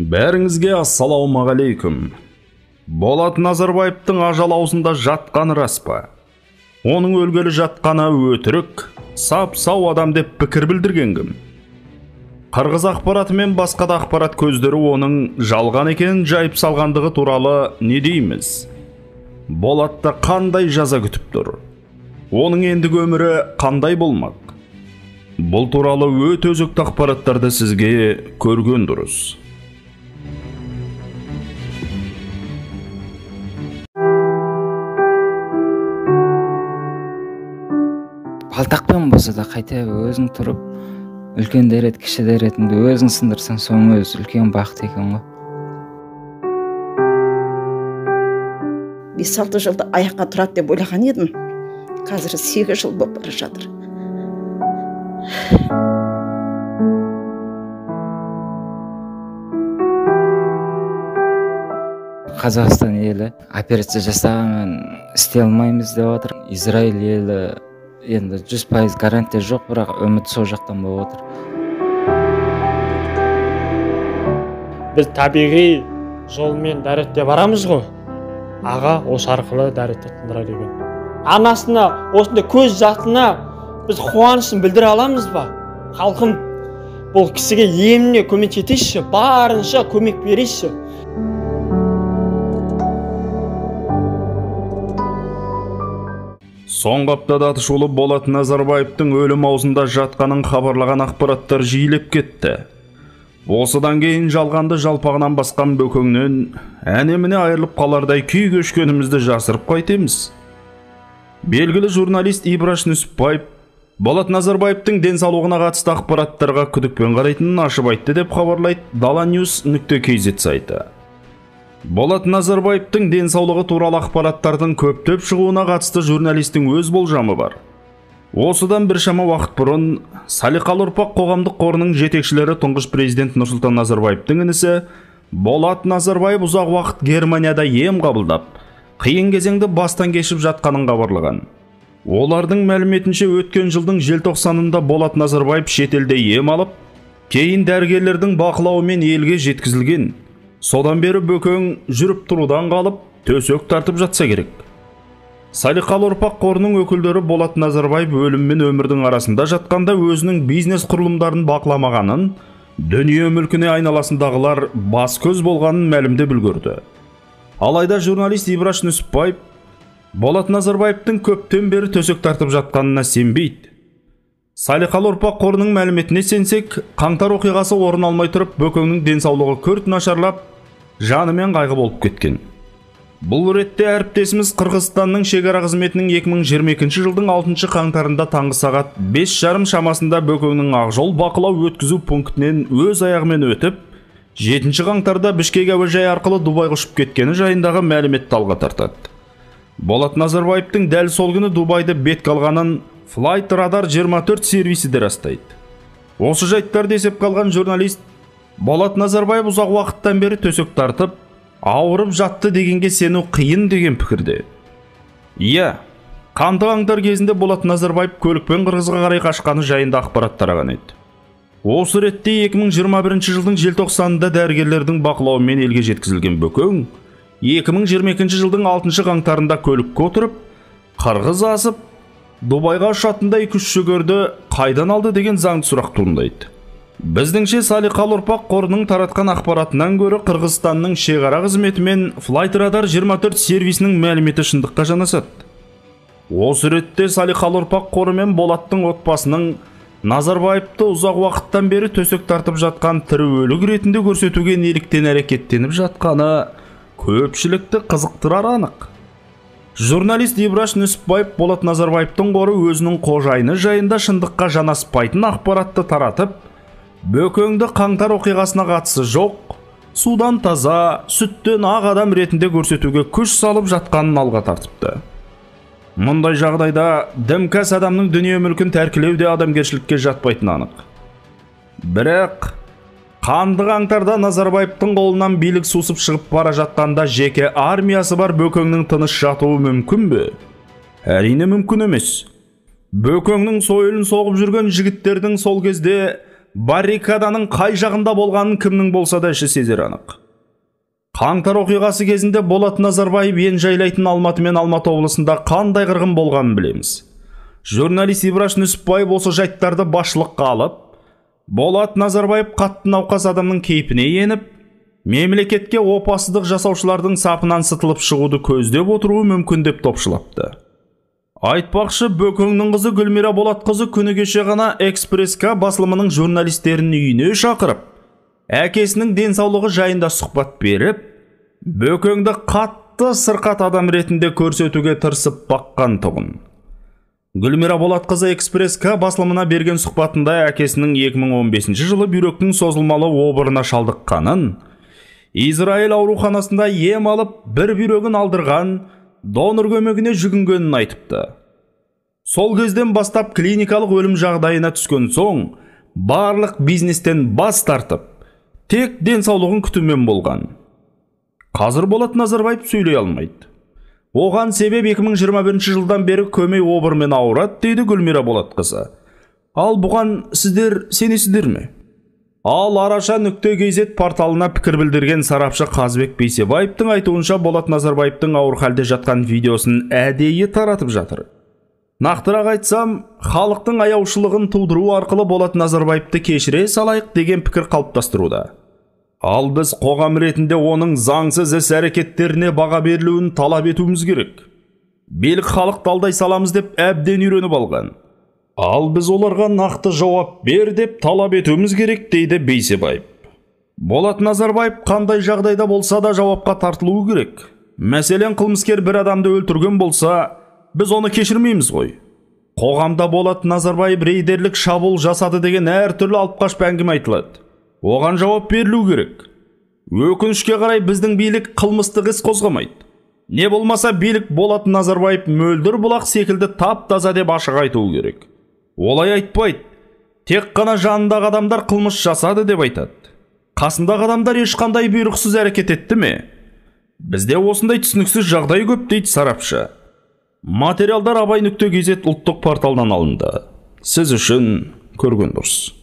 Бәріңізге ассалаумағалейкум. Болат Назарбаевтың ажал аузында жатқаны рас па? Оның өлгелі жатқаны өтірік, сап-сау адам деп пікір білдірген кім? Қырғыз ақпараты мен басқа да ақпарат көздері оның жалған екенін жайып салғандығы туралы не дейміз? Болатты қандай жаза күтіп тұр? Оның ендігі өмірі қандай болмақ? Бұл туралы өте өзекті ақпараттарды сізге көрген дұрыс. Балтақпен болса да қайта өзің тұрып, үлкен дәрет, кіші дәретіңді өзің сындырсаң, соның өзі үлкен бақыт екен ғой. 5-6 жылда аяққа тұрады деп ойлаған едім. Қазір 8 жыл болып бара жатыр. Қазақстан елі операция жасағанмен істей алмаймыз деп отыр. Израиль елі енді 100% гарантия жоқ, бірақ үміт сол жақтан болып отыр. Біз табиғи жолмен дәретте барамыз ғой. Аға осы арқылы дәретте тындыра деген. Анасына, осында көз жатына біз қуанысын білдіре аламыз ба? Халқым, бұл кісіге еміне көмек етейші, барынша көмек берейші. Соңғы аптада атышулы Болат Назарбаевтың өлім аузында жатқанын хабарлаған ақпараттар жиілеп кетті. Осыдан кейін жалғанды жалпағынан басқан бөкеңнен әне-міне айырылып қалардай күй кешкенімізді жасырып қайтеміз. Белгілі журналист Ибраш Нүсіпбаев Болат Назарбаевтың денсаулығына қатысты ақпараттарға күдікпен қарайтынын ашып айтты деп хабарлайды dalanews.kz сайты. Болат Назарбаевтың денсаулығы туралы ақпараттардың көптеп шығуына қатысты журналистің өз болжамы бар. Осыдан біршама уақыт бұрын Салиқалы ұрпақ қоғамдық қорының жетекшілері тұңғыш президент Нұрсұлтан Назарбаевтың інісі Болат Назарбаев ұзақ уақыт Германияда ем қабылдап, қиын кезеңді бастан кешіп жатқанын хабарлаған. Олардың мәліметінше өткен жылдың желтоқсанында Болат Назарбаев шетелде ем алып, кейін дәрігерлердің бақылауымен елге жеткізілген. Содан бері бөкең жүріп тұрудан қалып, төсек тартып жатса керек. Салиқалы ұрпақ қорының өкілдері Болат Назарбаев өлім мен өмірдің арасында жатқанда өзінің бизнес құрылымдарын бақыламағанын, дүние мүлкіне айналасындағылар бас көз болғанын мәлімдеп үлгерді. Алайда журналист Ибраш Нүсіпбаев Болат Назарбаевтың көптен бері төсек тартып жатқанына сенбейді. Салиқалы ұрпақ қорының мәліметіне сенсек, қаңтар оқиғасы орын алмай тұрып, бөкеңнің денсаулығы күрт нашарлап, жанымен қайғы болып кеткен. Бұл ретте әріптесіміз Қырғызстанның шекара қызметінің 2022 жылдың 6 қаңтарында таңғы сағат 5:30 шамасында бөкеңнің Ақжол бақылау өткізу пунктінен өз аяғымен өтіп, 7 қаңтарда Бішкек әуежайы арқылы Дубайға ұшып кеткені жайындағы мәліметті алға тартады. Болат Назарбаевтың дәл сол күні Дубайды бетке алғанын Flight Radar 24 сервисі де растайды. Осы жайттарды есепке алған журналист Болат Назарбаев ұзақ уақыттан бері төсек тартып, ауырып жатты дегенге сену қиын деген пікірде. Иә, қанды қаңтар кезінде Болат Назарбаев көлікпен Қырғызға қарай қашқаны жайында ақпарат тараған еді. Осы ретте 2021 жылдың желтоқсанында дәрігерлердің бақылауымен елге жеткізілген бөкең 2022 жылдың 6 қаңтарында көлікке отырып, Қырғыз асып, Дубайға ұшатында 2-3 шөгерді қайдан алды деген заңды сұрақ туындайды. Біздіңше Салиқалы ұрпақ қорының таратқан ақпаратынан гөрі Қырғызстанның шекара қызметі мен Flight Radar 24 сервисінің мәліметі шындыққа жанасады. Осы ретте Салиқалы ұрпақ қоры мен Болаттың отбасының Назарбаевты ұзақ уақыттан бері төсек тартып жатқан тірі өлік ретінде көрсетуге неліктен әрекеттеніп жатқаны көпшілікті қызықтырары анық. Журналист Ибраш Нүсіпбаев Болат Назарбаевтың қоры өзінің қожайыны жайында шындыққа жанаспайтын ақпаратты таратып, бөкеңді қаңтар оқиғасына қатысы жоқ, судан таза, сүттен ақ адам ретінде көрсетуге күш салып жатқанын алға тартыпты. Мұндай жағдайда дімкәс адамның дүние мүлкін тәркілеу де адамгершілікке жатпайтын анық. Бірақ қанды қаңтарда Назарбаевтың қолынан билік сусып шығып бара жатқанда жеке армиясы бар бөкеңнің тыныш жатуы мүмкін бе? Әрине мүмкін емес. Бөкеңнің сойылын соғып жүрген жігіттердің сол кезде баррикаданың қай жағында болғанын кімнің болса да іші сезер анық. Қаңтар оқиғасы кезінде Болат Назарбаев ен жайлайтын Алматы мен Алматы облысында қандай қырғын болғанын білеміз. Журналист Ибраш Нүсіпбаев осы жайттарды басшылыққа алып, Болат Назарбаев қатты науқас адамның кейпіне еніп, мемлекетке опасыздық жасаушылардың сапынан сытылып шығуды көздеп отыруы мүмкін деп топшылапты. Айтпақшы, Бөкеңнің қызы Гүлмира Болатқызы күні кеше ғана Экспресс-ка басылымының журналистерін үйіне шақырып, әкесінің денсаулығы жайында сұхбат беріп, Бөкеңді қатты сырқат адам ретінде көрсетуге тырысып баққан тұғын. Гүлмира Болатқызы Экспресс-ка басылымына берген сұхбатында әкесінің 2015 жылы бүйректің созылмалы обырына шалдыққанын, Израиль ауруханасында ем алып, бір бүйрегін алдырған, донор көмегіне жүгінгенін айтыпты. Сол кезден бастап клиникалық өлім жағдайына түскен соң, барлық бизнестен бас тартып, тек денсаулығын күтумен болған. Қазір Болат Назарбаев сөйлей алмайды. Оған себеп 2021 жылдан бері көмей обырмен ауырады, дейді Гүлмира Болатқызы. Ал бұған сіздер сенесіздер ме? Ал Араша.kz порталына пікір білдірген сарапшы Қазбек Бейсебаевтың айтуынша Болат Назарбаевтың ауыр халде жатқан видеосын әдейі таратып жатыр. Нақтырақ айтсам, халықтың аяушылығын тудыру арқылы Болат Назарбаевты кешіре салайық деген пікір қалыптастыруда. Ал біз қоғам ретінде оның заңсыз іс әрекеттеріне баға берілуін талап етуіміз керек. Билік халықты алдай саламыз деп әбден үйреніп алған. Ал біз оларға нақты жауап бер деп талап етуіміз керек, дейді Бейсебаев. Болат Назарбаев қандай жағдайда болса да жауапқа тартылуы керек. Мәселен, қылмыскер бір адамды өлтірген болса, біз оны кешірмейміз ғой. Қоғамда Болат Назарбаев рейдерлік шабуыл жасады деген әртүрлі алып қашпа әңгіме айтылады. Оған жауап берілу керек. Өкінішке қарай біздің билік қылмыстық іс қозғамайды. Не болмаса билік Болат Назарбаев мөлдір бұлақ секілді тап-таза деп ашық айтуы керек. Олай айтпайды. Тек қана жанындағы адамдар қылмыс жасады деп айтады. Қасындағы адамдар ешқандай бұйрықсыз әрекет етті ме? Бізде осындай түсініксіз жағдай көп, дейді сарапшы. Материалдар Абай.kz ұлттық порталынан алынды. Сіз үшін көрген дұрыс.